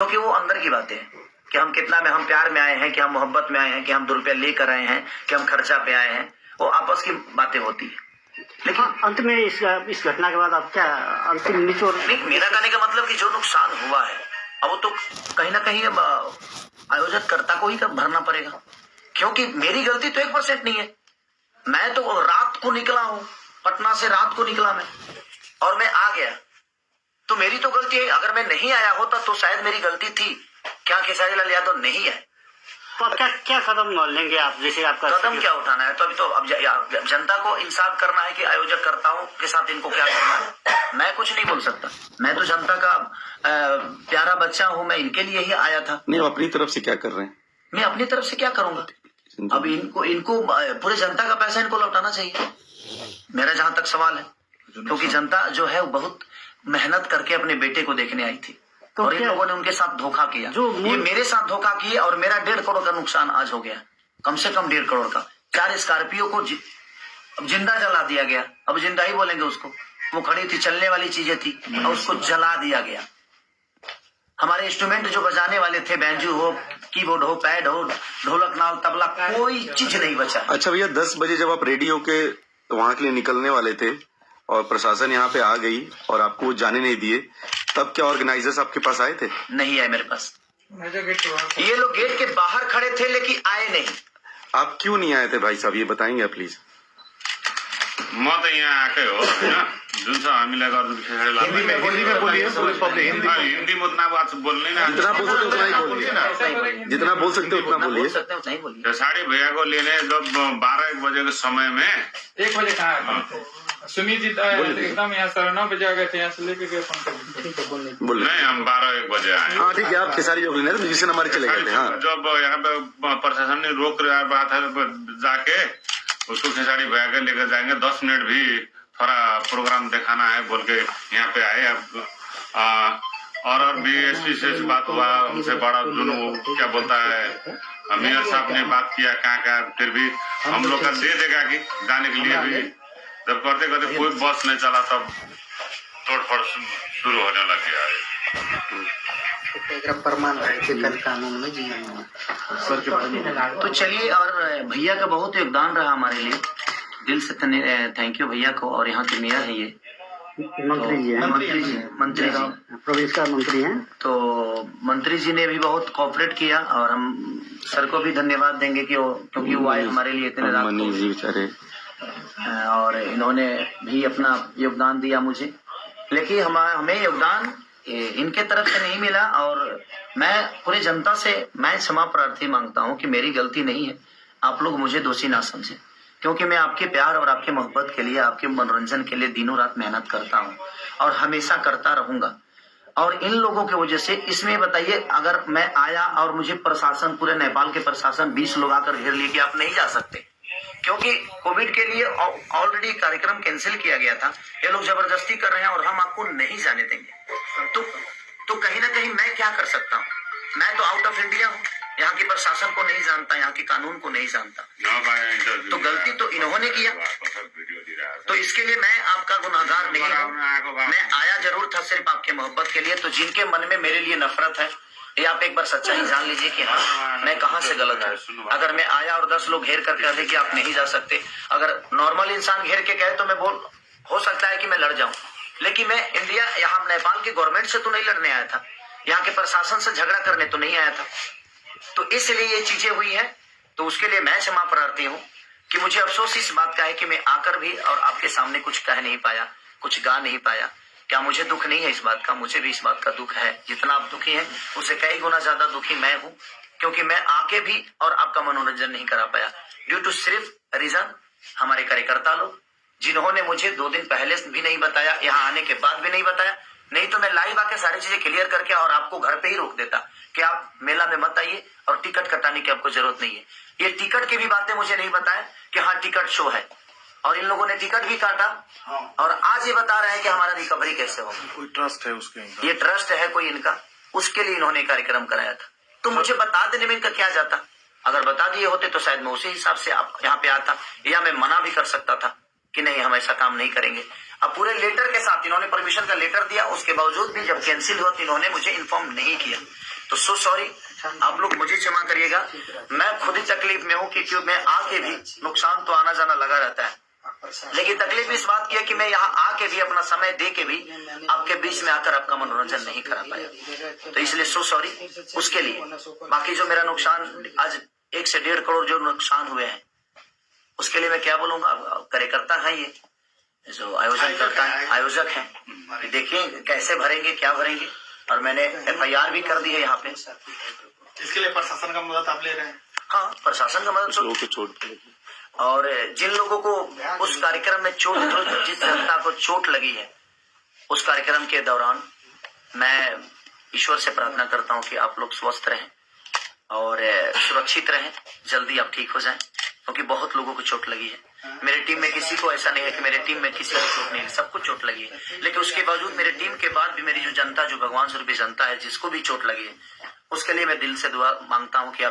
क्योंकि वो अंदर की बातें हैं कि हम कितना में हम प्यार में आए हैं, कि हम मोहब्बत में आए हैं, कि हम 2 रुपया लेकर आए हैं, कि हम खर्चा पे आए हैं, वो आपस की बातें होती है। लेकिन अंत में इस घटना के बाद आप क्या अंतिम निचोड़? नहीं, मेरा कहने का मतलब कि जो नुकसान हुआ है अब वो तो कहीं ना कहीं अब आयोजककर्ता को ही भरना पड़ेगा, क्योंकि मेरी गलती तो 1% नहीं है। मैं तो रात को निकला हूं, पटना से रात को निकला मैं, और मैं आ गया, तो मेरी तो गलती है। अगर मैं नहीं आया होता तो शायद मेरी गलती थी। क्या खेसारी लाल यादव नहीं है तो अब क्या कदम लेंगे आप? जैसे आपका कदम क्या उठाना है, तो अभी तो अब जनता को इंसाफ करना है कि आयोजककर्ताओं के साथ इनको क्या करना है। मैं कुछ नहीं बोल सकता, मैं तो जनता का प्यारा बच्चा हूं, मैं इनके लिए ही आया था। नहीं, अपनी तरफ से क्या कर रहे हैं? मैं अपनी तरफ से क्या करूंगा? अब इनको पूरे जनता का पैसा इनको लौटाना चाहिए, मेरा जहां तक सवाल है, क्योंकि जनता जो है वो बहुत मेहनत करके अपने बेटे को देखने आई थी, तो और इन लोगों ने उनके साथ धोखा किया। ये मेरे साथ धोखा किए और मेरा 1.5 करोड़ का नुकसान आज हो गया, कम से कम 1.5 करोड़ का। 4 स्कॉर्पियो को जिंदा जला दिया गया। अब जिंदा ही बोलेंगे उसको, वो खड़ी थी, चलने वाली चीजें थी और उसको जला दिया गया। हमारे इंस्ट्रूमेंट जो बजाने वाले थे, बैंजू हो, कीबोर्ड हो, पैड हो, ढोलक, नाल, तबला, कोई चीज नहीं बचा। अच्छा भैया, 10 बजे जब आप रेडी होके वहां के लिए निकलने वाले थे और प्रशासन यहाँ पे आ गई और आपको वो जाने नहीं दिए, तब क्या ऑर्गेनाइजर्स आपके पास आए थे? नहीं आए मेरे पास। ये लोग गेट के बाहर खड़े थे लेकिन आए नहीं। आप क्यों नहीं आए थे भाई साहब, ये बताएंगे प्लीज? म त यहाँ आएकै हो होइन, जुन छ हामीलाई गर्नु हिंदी में बोलिए, हिन्दी म उतना बात बोल्ने ना, जितना बोल सकते उतना ही बोलिए, जितना बोल सकते उतना बोलिए। खेसारी भैया को लेने जब 12-1 बजे के समय में 1 बजे कहा सुमित जी एकदम यहाँ 9:30 बजे आ गए थे, यहाँ से लेके गए बोले नहीं, हम 12-1 बजे आए। हाँ ठीक है, आप खेसारी जो लेने म्यूजिशियन हमारे चले गए थे। हाँ, जब यहाँ पे प्रशासन ने रोक रहा था जाके उसको खेसारी भैया के लेकर जाएंगे, 10 मिनट भी थोड़ा प्रोग्राम दिखाना है बोल के यहाँ पे आए। अब और भी एसपी से बात हुआ, उनसे बड़ा दोनों क्या बोलता है, मेयर साहब ने बात किया कहाँ, फिर भी हम लोग का दे देगा कि जाने के लिए भी। जब करते करते कोई बस नहीं चला तब तोड़फोड़ शुरू होने लग गया है। तो चलिए, और भैया का बहुत योगदान रहा हमारे लिए, दिल से थैंक यू भैया को। और यहाँ के मेयर है ये मंत्री जी हैं, मंत्री जी प्रदेश का मंत्री हैं, तो मंत्री जी ने भी बहुत कोऑपरेट किया और हम सर को भी धन्यवाद देंगे कि क्योंकि वो आए हमारे लिए इतने रात को, और इन्होंने भी अपना योगदान दिया मुझे। लेकिन हमें योगदान इनके तरफ से नहीं मिला, और मैं पूरी जनता से मैं क्षमा प्रार्थी मांगता हूं कि मेरी गलती नहीं है, आप लोग मुझे दोषी ना समझें, क्योंकि मैं आपके प्यार और आपके मोहब्बत के लिए, आपके मनोरंजन के लिए दिनों रात मेहनत करता हूं और हमेशा करता रहूंगा। और इन लोगों की वजह से इसमें बताइए, अगर मैं आया और मुझे प्रशासन, पूरे नेपाल के प्रशासन 20 लोग आकर घेर लिए कि आप नहीं जा सकते, क्योंकि कोविड के लिए ऑलरेडी कार्यक्रम कैंसिल किया गया था, ये लोग जबरदस्ती कर रहे हैं और हम आपको नहीं जाने देंगे, तो कहीं ना कहीं मैं क्या कर सकता हूँ? मैं तो आउट ऑफ इंडिया हूँ, यहाँ की प्रशासन को नहीं जानता, यहाँ के कानून को नहीं जानता, तो गलती तो इन्होंने किया। तो इसके लिए मैं आपका गुनहगार नहीं हूँ, मैं आया जरूर था सिर्फ आपके मोहब्बत के लिए। तो जिनके मन में मेरे लिए नफरत है, ये आप एक बार सच्चाई जान लीजिए कि हाँ, मैं कहाँ से गलत हूँ। अगर मैं आया और 10 लोग घेर कर कह दे कि आप नहीं जा सकते, अगर नॉर्मल इंसान घेर के कहे तो मैं हो सकता है कि मैं लड़ जाऊं, लेकिन मैं इंडिया, यहाँ नेपाल की गवर्नमेंट से तो नहीं लड़ने आया था, यहाँ के प्रशासन से झगड़ा करने तो नहीं आया था। तो इसलिए ये चीजें हुई है, तो उसके लिए मैं क्षमा प्रार्थी हूँ कि मुझे अफसोस इस बात का है कि मैं आकर भी और आपके सामने कुछ कह नहीं पाया, कुछ गा नहीं पाया। क्या मुझे दुख नहीं है इस बात का? मुझे भी इस बात का दुख है, जितना आप दुखी हैं उससे कई गुना ज्यादा दुखी मैं हूँ, क्योंकि मैं आके भी और आपका मनोरंजन नहीं करा पाया ड्यू टू सिर्फ रीजन हमारे कार्यकर्ता लोग, जिन्होंने मुझे 2 दिन पहले भी नहीं बताया, यहाँ आने के बाद भी नहीं बताया। नहीं तो मैं लाइव आके सारी चीजें क्लियर करके और आपको घर पे ही रोक देता कि आप मेला में मत आइए और टिकट कटाने की आपको जरूरत नहीं है। ये टिकट की भी बातें मुझे नहीं बताया कि हाँ टिकट शो है, और इन लोगों ने टिकट भी काटा और आज ये बता रहे हैं कि हमारा रिकवरी कैसे होगा। कोई ट्रस्ट है उसके, ये ट्रस्ट है कोई इनका, उसके लिए इन्होंने कार्यक्रम कराया था। तो मुझे बता देने में इनका क्या जाता? अगर बता दिए होते तो शायद मैं उसी हिसाब से आप यहाँ पे आता, या मैं मना भी कर सकता था कि नहीं हम ऐसा काम नहीं करेंगे। अब पूरे लेटर के साथ इन्होंने परमिशन का लेटर दिया, उसके बावजूद भी जब कैंसिल हुआ तो इन्होंने मुझे इन्फॉर्म नहीं किया। सो सॉरी, आप लोग मुझे क्षमा करिएगा। मैं खुद ही तकलीफ में हूँ क्योंकि मैं आके भी नुकसान तो आना जाना लगा रहता है, लेकिन तकलीफ इस बात की है कि मैं यहाँ आके भी अपना समय दे के भी आपके बीच में आकर आपका मनोरंजन नहीं करा पाया, तो इसलिए सो सॉरी उसके लिए। बाकी जो मेरा नुकसान आज 1 से 1.5 करोड़ जो नुकसान हुए हैं उसके लिए मैं क्या बोलूंगा। कार्यकर्ता है ये जो आयोजन करता है, आयोजक है, देखिए कैसे भरेंगे क्या भरेंगे, और मैंने FIR भी कर दी है यहाँ पे। इसके लिए प्रशासन का मदद आप ले रहे हैं? हाँ, प्रशासन का मदद चोट और जिन लोगों को उस कार्यक्रम में जिस जनता को चोट लगी है उस कार्यक्रम के दौरान मैं ईश्वर से प्रार्थना करता हूँ कि आप लोग स्वस्थ रहें और सुरक्षित रहें, जल्दी आप ठीक हो जाएं, क्योंकि बहुत लोगों को चोट लगी है। मेरे टीम में किसी को ऐसा नहीं है कि मेरे टीम में किसी को चोट नहीं है, सबको चोट लगी है, लेकिन उसके बावजूद मेरे टीम के बाद भी मेरी जो जनता, जो भगवान स्वरूपी जनता है, जिसको भी चोट लगी है, उसके लिए मैं दिल से दुआ मांगता हूँ कि